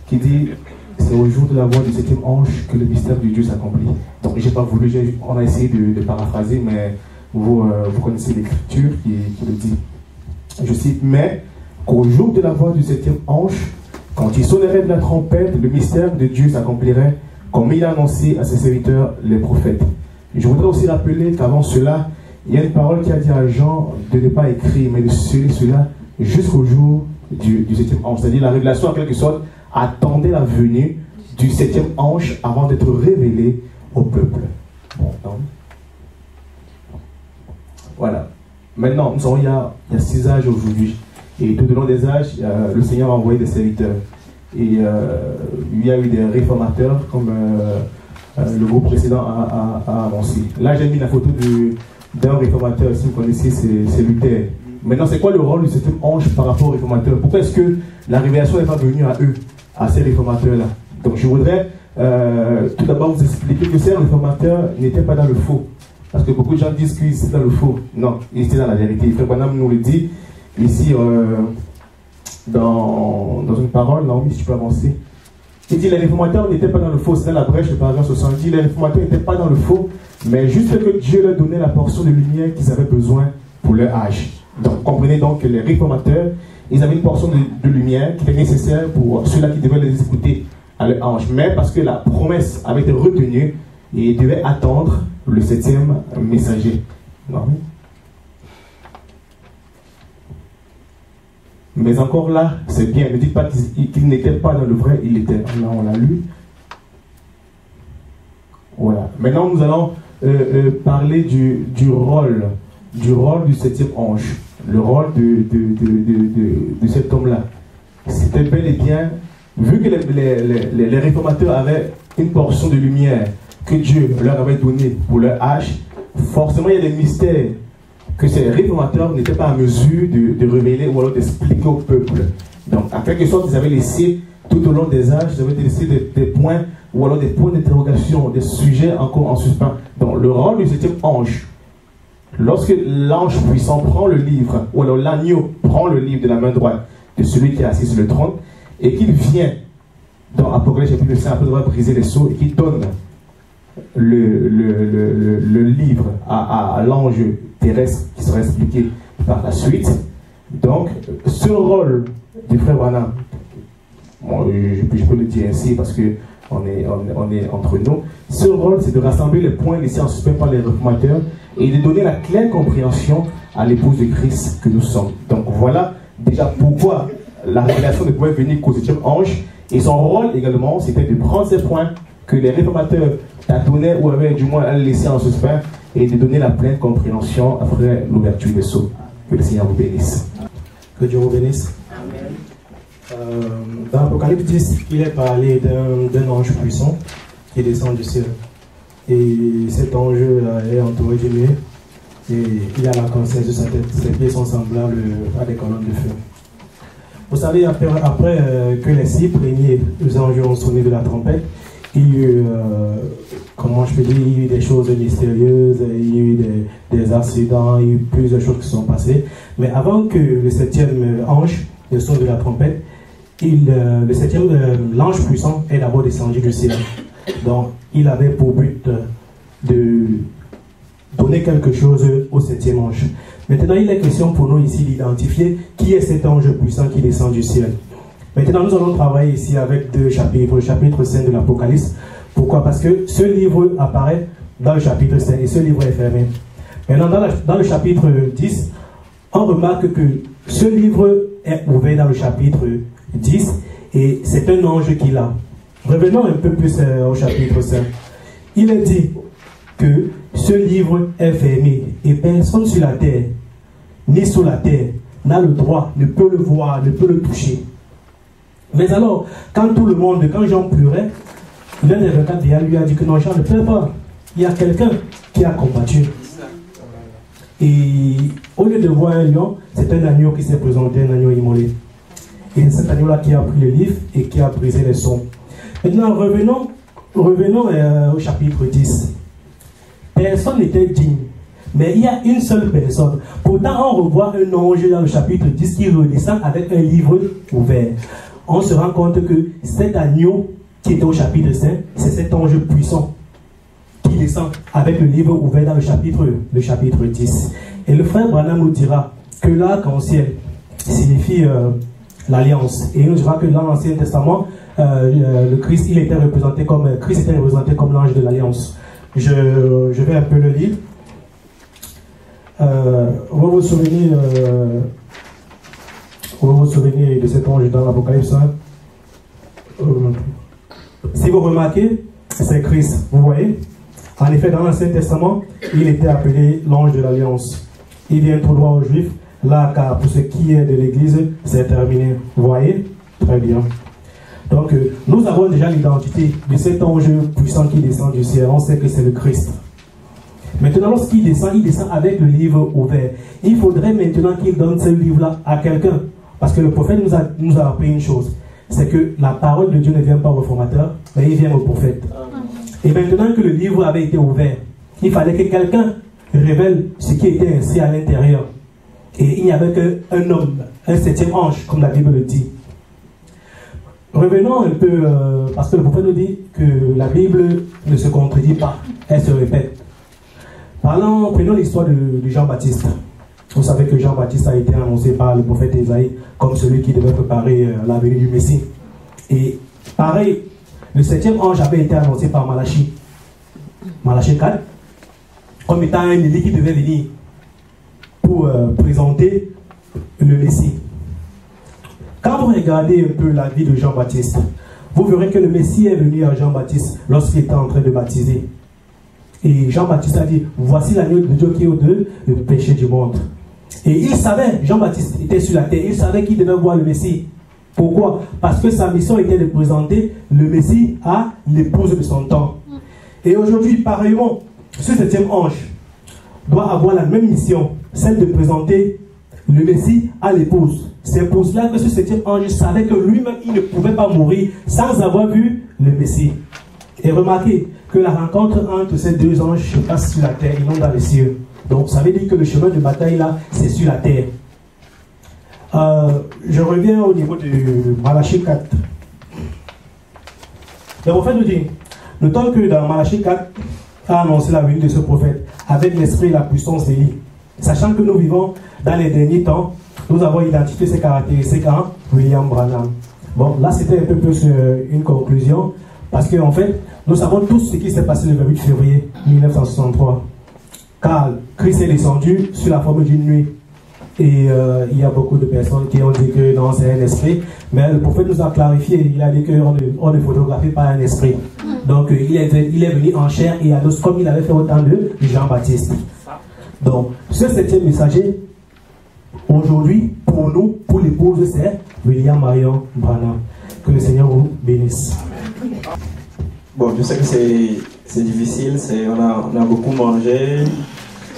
qui dit: c'est au jour de la voix du 7e ange que le mystère de Dieu s'accomplit. Donc, j'ai pas voulu, on a essayé de paraphraser, mais vous connaissez l'écriture qui le dit. Je cite: mais qu'au jour de la voix du 7e ange, quand il sonnerait de la trompette, le mystère de Dieu s'accomplirait, comme il a annoncé à ses serviteurs, les prophètes. Je voudrais aussi rappeler qu'avant cela, il y a une parole qui a dit à Jean de ne pas écrire, mais de sceller cela jusqu'au jour du 7e ange. C'est-à-dire la révélation, en quelque sorte, attendait la venue du 7e ange avant d'être révélé au peuple. Bon, donc, voilà. Maintenant, nous savons il y a 6 âges aujourd'hui. Et tout au long des âges, le Seigneur a envoyé des serviteurs. Et il y a eu des réformateurs, comme le groupe précédent a annoncé. Là, j'ai mis la photo d'un réformateur, si vous connaissez, c'est Luther. Maintenant, c'est quoi le rôle de cet ange par rapport aux réformateurs? Pourquoi est-ce que la révélation n'est pas venue à eux, à ces réformateurs-là? Donc, je voudrais tout d'abord vous expliquer que ces réformateurs n'étaient pas dans le faux. Parce que beaucoup de gens disent qu'ils étaient dans le faux. Non, ils étaient dans la vérité. Frère Branham nous le dit ici dans une parole. Non, oui, si tu peux avancer. Il dit: les réformateurs n'étaient pas dans le faux. C'est dans la brèche, le paragraphe 70. Il dit: les réformateurs n'étaient pas dans le faux, mais juste que Dieu leur donnait la portion de lumière qu'ils avaient besoin pour leur âge. Donc, comprenez donc que les réformateurs, ils avaient une portion de lumière qui était nécessaire pour ceux-là qui devaient les écouter à leur âge. Mais parce que la promesse avait été retenue, ils devaient attendre le 7e messager. Non. Mais encore là, c'est bien. Ne dites pas qu'il n'était pas dans le vrai, il était. Là, on l'a lu. Voilà. Maintenant, nous allons parler du rôle du 7e ange. Le rôle de cet homme-là. C'était bel et bien, vu que les réformateurs avaient une portion de lumière que Dieu leur avait donnée pour leur âge, forcément il y a des mystères que ces réformateurs n'étaient pas en mesure de révéler ou alors d'expliquer au peuple. Donc, en quelque sorte, ils avaient laissé, tout au long des âges, ils avaient laissé des points, ou alors des points d'interrogation, des sujets encore en suspens. Donc, le rôle du 7e ange, lorsque l'ange puissant prend le livre, ou alors l'agneau prend le livre de la main droite de celui qui est assis sur le trône, et qu'il vient dans Apocalypse chapitre 5, après avoir brisé les sceaux, et qu'il donne le livre à l'ange terrestre qui sera expliqué par la suite. Donc, ce rôle du frère Branham, bon, je peux le dire ainsi parce que on est entre nous, ce rôle c'est de rassembler les points laissés en suspens par les réformateurs et de donner la claire compréhension à l'épouse de Christ que nous sommes. Donc voilà déjà pourquoi la révélation ne pouvait venir qu'au 7e ange, et son rôle également c'était de prendre ces points que les réformateurs tâtonnaient ou avaient du moins laissé en suspens et de donner la pleine compréhension après l'ouverture des sceaux. Que le Seigneur vous bénisse. Que Dieu vous bénisse. Dans l'Apocalypse 10, il est parlé d'un ange puissant qui descend du ciel. Et cet ange est entouré de nuée et il a la conscience de sa tête. Ses pieds sont semblables à des colonnes de feu. Vous savez, après que les 6 premiers anges ont sonné de la trompette, il y a eu, comment je peux dire, il y a eu des choses mystérieuses, il y a eu des accidents, il y a eu plusieurs choses qui sont passées. Mais avant que le 7e ange ne sonne de la trompette, l'ange puissant est d'abord descendu du ciel. Donc, il avait pour but de donner quelque chose au 7e ange. Maintenant, il est question pour nous ici d'identifier qui est cet ange puissant qui descend du ciel. Maintenant, nous allons travailler ici avec 2 chapitres, le chapitre 5 de l'Apocalypse. Pourquoi? Parce que ce livre apparaît dans le chapitre 5 et ce livre est fermé. Maintenant, dans le chapitre 10, on remarque que ce livre est ouvert dans le chapitre 10 et c'est un ange qui l'a. Revenons un peu plus au chapitre 5. Il est dit que ce livre est fermé et personne sur la terre, ni sous la terre, n'a le droit, ne peut le voir, ne peut le toucher. Mais alors, quand tout le monde, quand Jean pleurait, l'un des 24 derrière lui a dit que non, Jean ne pleure pas. Il y a quelqu'un qui a combattu. Et au lieu de voir un lion, c'est un agneau qui s'est présenté, un agneau immolé. Et c'est cet agneau-là qui a pris le livre et qui a brisé les sons. Maintenant, revenons au chapitre 10. Personne n'était digne, mais il y a une seule personne. Pourtant, on revoit un ange dans le chapitre 10 qui redescend avec un livre ouvert. On se rend compte que cet agneau qui était au chapitre 5, c'est cet ange puissant qui descend avec le livre ouvert dans le chapitre 10. Et le frère Branham nous dira que l'arc-en-ciel signifie l'alliance. Et il nous dira que dans l'Ancien Testament, le Christ, était représenté comme l'ange de l'alliance. Je vais un peu le lire. On va vous souvenir de cet ange dans l'Apocalypse. Si vous remarquez, c'est Christ, vous voyez. En effet, dans l'Ancien Testament, il était appelé l'ange de l'Alliance. Il vient tout droit aux Juifs. Là, car pour ce qui est de l'Église, c'est terminé. Vous voyez? Très bien. Donc, nous avons déjà l'identité de cet ange puissant qui descend du ciel. On sait que c'est le Christ. Maintenant, lorsqu'il descend, il descend avec le livre ouvert. Il faudrait maintenant qu'il donne ce livre-là à quelqu'un. Parce que le prophète nous a appris une chose. C'est que la parole de Dieu ne vient pas au réformateur, mais il vient au prophète. Et maintenant que le livre avait été ouvert, il fallait que quelqu'un révèle ce qui était inscrit à l'intérieur. Et il n'y avait qu'un homme, un septième ange, comme la Bible le dit. Revenons un peu, parce que le prophète nous dit que la Bible ne se contredit pas, elle se répète. Prenons l'histoire de Jean-Baptiste. Vous savez que Jean-Baptiste a été annoncé par le prophète Ésaïe comme celui qui devait préparer la venue du Messie. Et pareil, le septième ange avait été annoncé par Malachie. Malachie 4, comme étant un Élie qui devait venir pour présenter le Messie. Quand vous regardez un peu la vie de Jean-Baptiste, vous verrez que le Messie est venu à Jean-Baptiste lorsqu'il était en train de baptiser. Et Jean-Baptiste a dit, voici l'agneau de Dieu qui ôte le péché du monde. Et il savait, Jean-Baptiste était sur la terre, il savait qu'il devait voir le Messie. Pourquoi? Parce que sa mission était de présenter le Messie à l'épouse de son temps. Et aujourd'hui, pareillement, ce septième ange doit avoir la même mission, celle de présenter le Messie à l'épouse. C'est pour cela que ce septième ange savait que lui-même, il ne pouvait pas mourir sans avoir vu le Messie. Et remarquez que la rencontre entre ces deux anges se passe sur la terre et non dans les cieux. Donc ça veut dire que le chemin de bataille là, c'est sur la terre. Je reviens au niveau de Malachie 4. Le prophète nous dit, notons que dans Malachie 4, a annoncé la venue de ce prophète avec l'esprit et la puissance d'Élie. Sachant que nous vivons dans les derniers temps, nous avons identifié ces caractéristiques en William Branham. Bon, là c'était un peu plus une conclusion, parce qu'en fait, nous savons tous ce qui s'est passé le 28 février 1963. Car Christ est descendu sur la forme d'une nuit. Et il y a beaucoup de personnes qui ont dit que non, c'est un esprit. Mais le prophète nous a clarifié. Il a dit qu'on ne photographie pas un esprit. Donc il est venu en chair et en os comme il avait fait au temps de Jean-Baptiste. Donc ce septième messager, aujourd'hui, pour nous, pour l'épouse, c'est William Marion Branham. Que le Seigneur vous bénisse. Bon, je sais que c'est difficile. On a beaucoup mangé.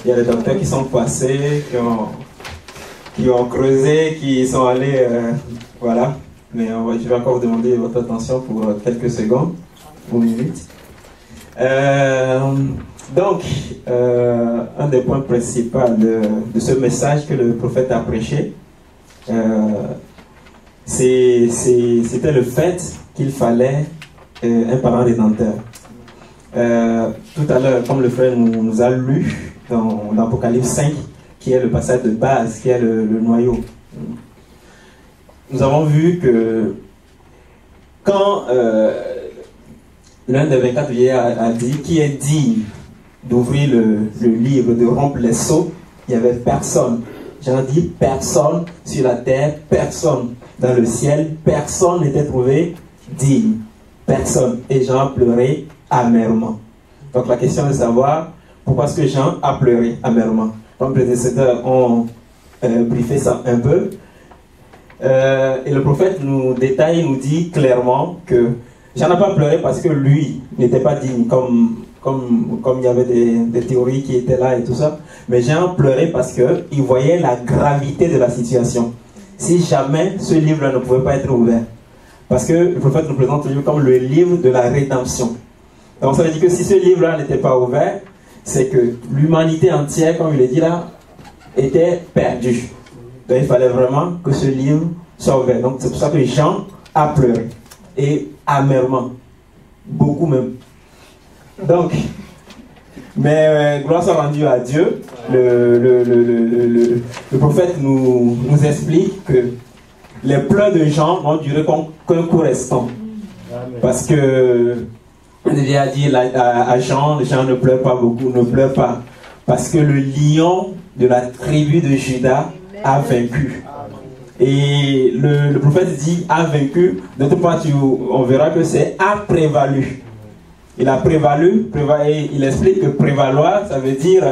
Il y a des docteurs qui sont passés, qui ont creusé, qui sont allés, voilà. Mais je vais encore vous demander votre attention pour quelques secondes ou minutes. Donc, un des points principaux de ce message que le prophète a prêché, c'était le fait qu'il fallait un parent rédempteur. Tout à l'heure, comme le frère nous a lu dans l'Apocalypse 5, qui est le passage de base, qui est le noyau. Nous avons vu que quand l'un des 24 vieillards a dit qui est digne d'ouvrir le livre, de rompre les sceaux, il n'y avait personne. J'en dis personne sur la terre, personne dans le ciel, personne n'était trouvé digne. Personne. Et Jean pleurait amèrement. Donc la question est de savoir pourquoi est-ce que Jean a pleuré amèrement. Comme les prédécesseurs ont briefé ça un peu. Et le prophète nous détaille, nous dit clairement que Jean n'a pas pleuré parce que lui n'était pas digne, comme il y avait des théories qui étaient là et tout ça. Mais Jean pleurait parce qu'il voyait la gravité de la situation. Si jamais ce livre-là ne pouvait pas être ouvert. Parce que le prophète nous présente le livre comme le livre de la rédemption. Donc ça veut dire que si ce livre-là n'était pas ouvert, c'est que l'humanité entière, comme il est dit là, était perdue. Donc il fallait vraiment que ce livre soit ouvert. Donc c'est pour ça que Jean a pleuré. Et amèrement. Beaucoup même. Donc, mais gloire soit rendue à Dieu. Le prophète nous explique que les pleurs de Jean n'ont duré qu'un court instant. Parce que on a dit à Jean ne pleure pas beaucoup, ne pleure pas. Parce que le lion de la tribu de Juda a vaincu. Et le prophète dit a vaincu. D'autre part, on verra que c'est a prévalu. Il a prévalu, il explique que prévaloir, ça veut dire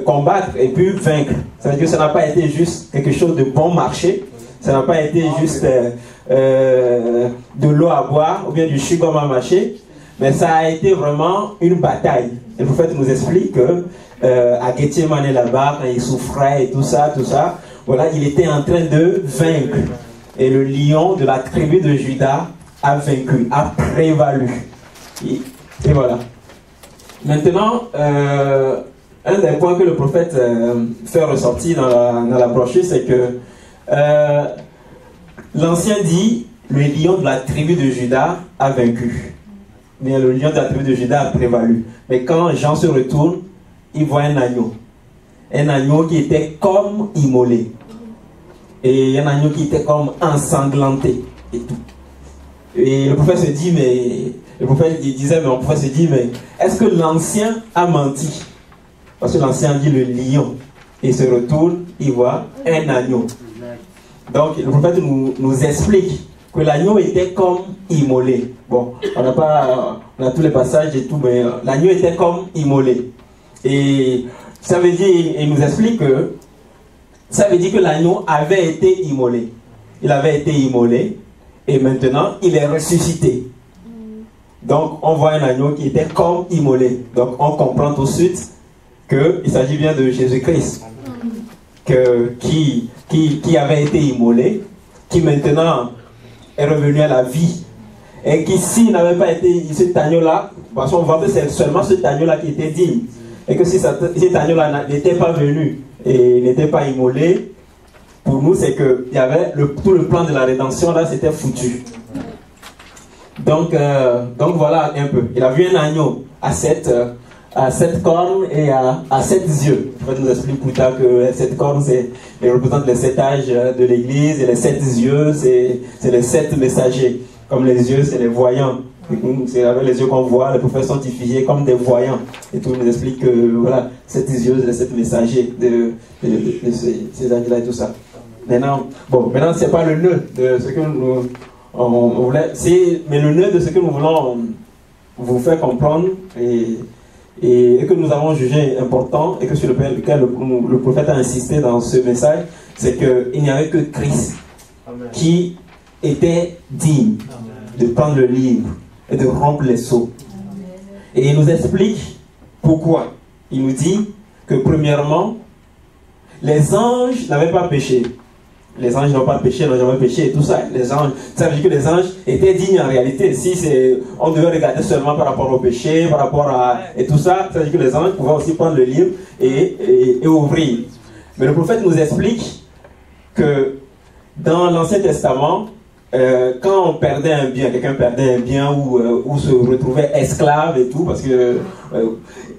combattre et puis vaincre. Ça veut dire que ça n'a pas été juste quelque chose de bon marché, ça n'a pas été juste de l'eau à boire ou bien du chewing-gum à mâcher, mais ça a été vraiment une bataille. Et le prophète nous explique que à Gethsemane là-bas, quand il souffrait et tout ça, voilà, il était en train de vaincre. Et le lion de la tribu de Juda a vaincu, a prévalu. Et voilà. Maintenant, un des points que le prophète fait ressortir dans la brochure, c'est que l'ancien dit, le lion de la tribu de Juda a vaincu. Mais le lion de la tribu de Juda a prévalu. Mais quand Jean se retourne, il voit un agneau. Un agneau qui était comme immolé. Et un agneau qui était comme ensanglanté. Et tout. Et le prophète se dit, mais est-ce que l'ancien a menti? Parce que l'ancien dit le lion. Et il se retourne, il voit un agneau. Donc le prophète nous explique que l'agneau était comme immolé. Bon, on a tous les passages et tout, mais l'agneau était comme immolé. Et ça veut dire, il nous explique que ça veut dire que l'agneau avait été immolé. Il avait été immolé. Et maintenant, il est ressuscité. Donc, on voit un agneau qui était comme immolé. Donc, on comprend tout de suite qu'il s'agit bien de Jésus-Christ. Qui avait été immolé, qui maintenant est revenu à la vie. Et qui, s'il n'avait pas été cet agneau-là, parce qu'on voit que c'est seulement cet agneau-là qui était digne. Et que si cet agneau-là n'était pas venu et n'était pas immolé, pour nous, c'est que il y avait tout le plan de la rédemption, là, c'était foutu. Donc voilà un peu. Il a vu un agneau à 7 cornes et à 7 yeux. Je vais nous expliquer plus tard que 7 cornes, il représente les 7 âges de l'église, et les 7 yeux, c'est les 7 messagers. Comme les yeux, c'est les voyants. C'est avec les yeux qu'on voit, les prophètes sont typifiés comme des voyants. Et tout nous explique que voilà, 7 yeux, c'est les 7 messagers de ces anges-là et tout ça. Maintenant, c'est pas le nœud de ce que on voulait, mais le nœud de ce que nous voulons vous faire comprendre et que nous avons jugé important et que sur lequel le prophète a insisté dans ce message, c'est qu'il n'y avait que Christ qui était digne de prendre le livre et de rompre les sceaux. Et il nous explique pourquoi. Il nous dit que premièrement, les anges n'avaient pas péché. Les anges n'ont pas péché, n'ont jamais péché et tout ça. Les anges, ça veut dire que les anges étaient dignes en réalité. Si on devait regarder seulement par rapport au péché, par rapport à et tout ça, ça veut dire que les anges pouvaient aussi prendre le livre et ouvrir. Mais le prophète nous explique que dans l'Ancien Testament, quand on perdait un bien, quelqu'un perdait un bien ou se retrouvait esclave et tout, parce que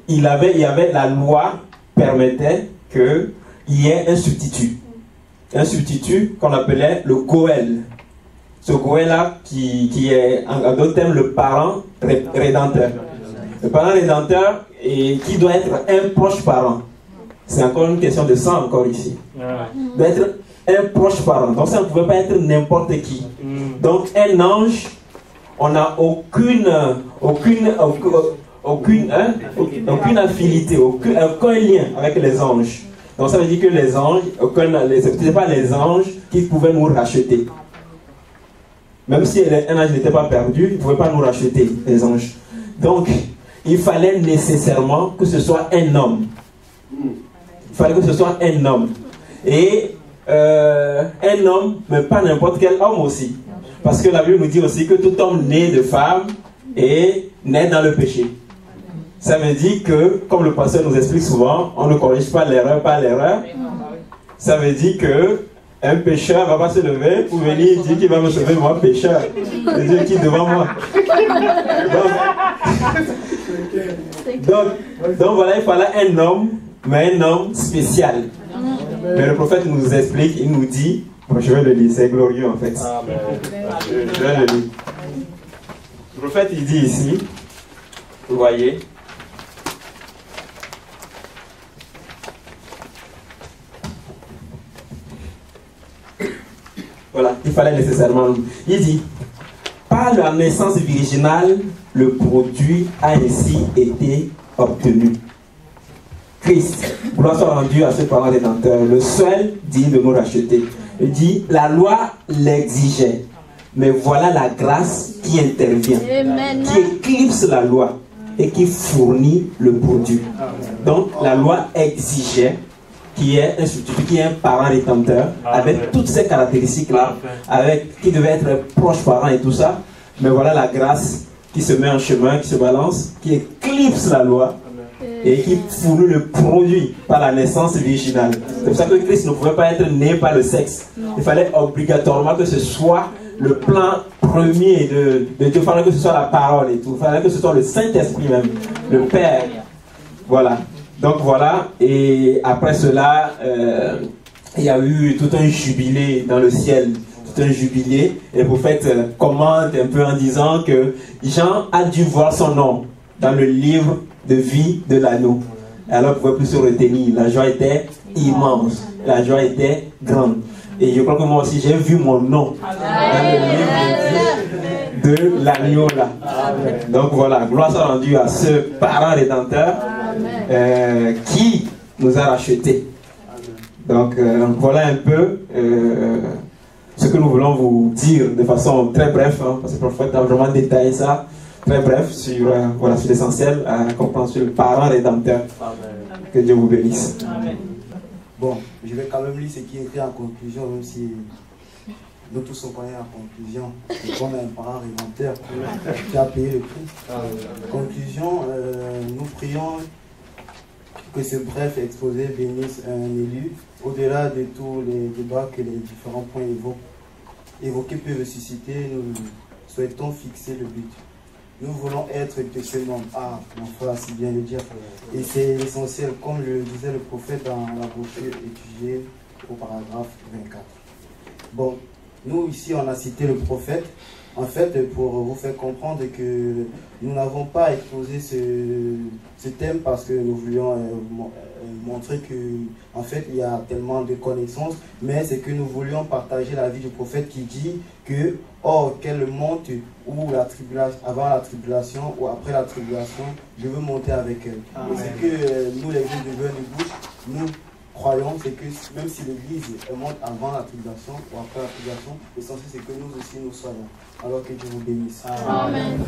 il y avait la loi permettait qu'il y ait un substitut. Un substitut qu'on appelait le Goël. Ce Goël-là qui est en d'autres termes le parent rédempteur. Le parent rédempteur et qui doit être un proche parent. C'est encore une question de sang encore ici. Doit être un proche parent. Donc ça ne pouvait pas être n'importe qui. Donc un ange, on n'a aucune aucune affinité, aucun lien avec les anges. Donc ça veut dire que les anges, ce n'étaient pas les anges qui pouvaient nous racheter. Même si un ange n'était pas perdu, il ne pouvait pas nous racheter, les anges. Donc, il fallait nécessairement que ce soit un homme. Il fallait que ce soit un homme. Et un homme, mais pas n'importe quel homme aussi. Parce que la Bible nous dit aussi que tout homme né de femme est né dans le péché. Ça veut dire que, comme le pasteur nous explique souvent, on ne corrige pas l'erreur par l'erreur. Ça veut dire que un pécheur ne va pas se lever pour venir dire qu'il va me sauver, moi, pécheur. C'est Dieu qui est devant moi. Donc voilà, il fallait un homme, mais un homme spécial. Mais le prophète nous explique, il nous dit, bon, je vais le lire, c'est glorieux en fait. Je vais le lire. Le prophète il dit ici, vous voyez, voilà, il fallait nécessairement. Il dit, par la naissance virginale, le produit a ainsi été obtenu. Christ, gloire soit rendue à ce parent rédempteur, le seul digne de nous racheter. Il dit, la loi l'exigeait, mais voilà la grâce qui intervient, qui éclipse la loi et qui fournit le produit. Donc, la loi exigeait qui est un substitut, qui est un parent rédempteur, avec toutes ces caractéristiques-là, qui devait être proche parent et tout ça. Mais voilà la grâce qui se met en chemin, qui se balance, qui éclipse la loi et qui fournit le produit par la naissance virginale. C'est pour ça que Christ ne pouvait pas être né par le sexe. Il fallait obligatoirement que ce soit le plan premier de Dieu. Il fallait que ce soit la parole et tout. Il fallait que ce soit le Saint-Esprit même, le Père. Voilà. Donc voilà, et après cela, il y a eu tout un jubilé dans le ciel, tout un jubilé, et le prophète commente un peu en disant que Jean a dû voir son nom dans le livre de vie de l'agneau. Alors il ne pouvait plus se retenir, la joie était immense, la joie était grande. Et je crois que moi aussi j'ai vu mon nom dans le livre de vie de l'agneau là. Donc voilà, gloire soit rendue à ce parent rédempteur qui nous a rachetés. Donc voilà un peu ce que nous voulons vous dire de façon très brève, hein, parce que le prophète a vraiment détaillé ça, très bref, sur, voilà, sur l'essentiel, à comprendre sur le parent rédempteur. Que Dieu vous bénisse. Amen. Bon, je vais quand même lire ce qui est écrit en conclusion, même si nous tous sommes connaît en conclusion. C'est comme un parent rédempteur qui a payé le prix. Conclusion, nous prions que ce bref exposé bénisse un élu, au-delà de tous les débats que les différents points évoqués peuvent susciter. Nous souhaitons fixer le but. Nous voulons être de ce nombre. Ah, mon frère, si bien le dire. Et c'est essentiel, comme le disait le prophète dans la brochure étudiée au paragraphe 24. Bon, nous ici, on a cité le prophète. En fait, pour vous faire comprendre que nous n'avons pas exposé ce thème parce que nous voulions montrer que, en fait, il y a tellement de connaissances, mais c'est que nous voulions partager la vie du prophète qui dit que, oh, qu'elle monte ou la tribulation, avant la tribulation ou après la tribulation, je veux monter avec elle. Et c'est que nous, l'église de Vernet-Bouche, nous croyons, c'est que même si l'église monte avant la tribulation ou après la tribulation, l'essentiel c'est que nous aussi nous soyons. Alors que Dieu vous bénisse. Amen.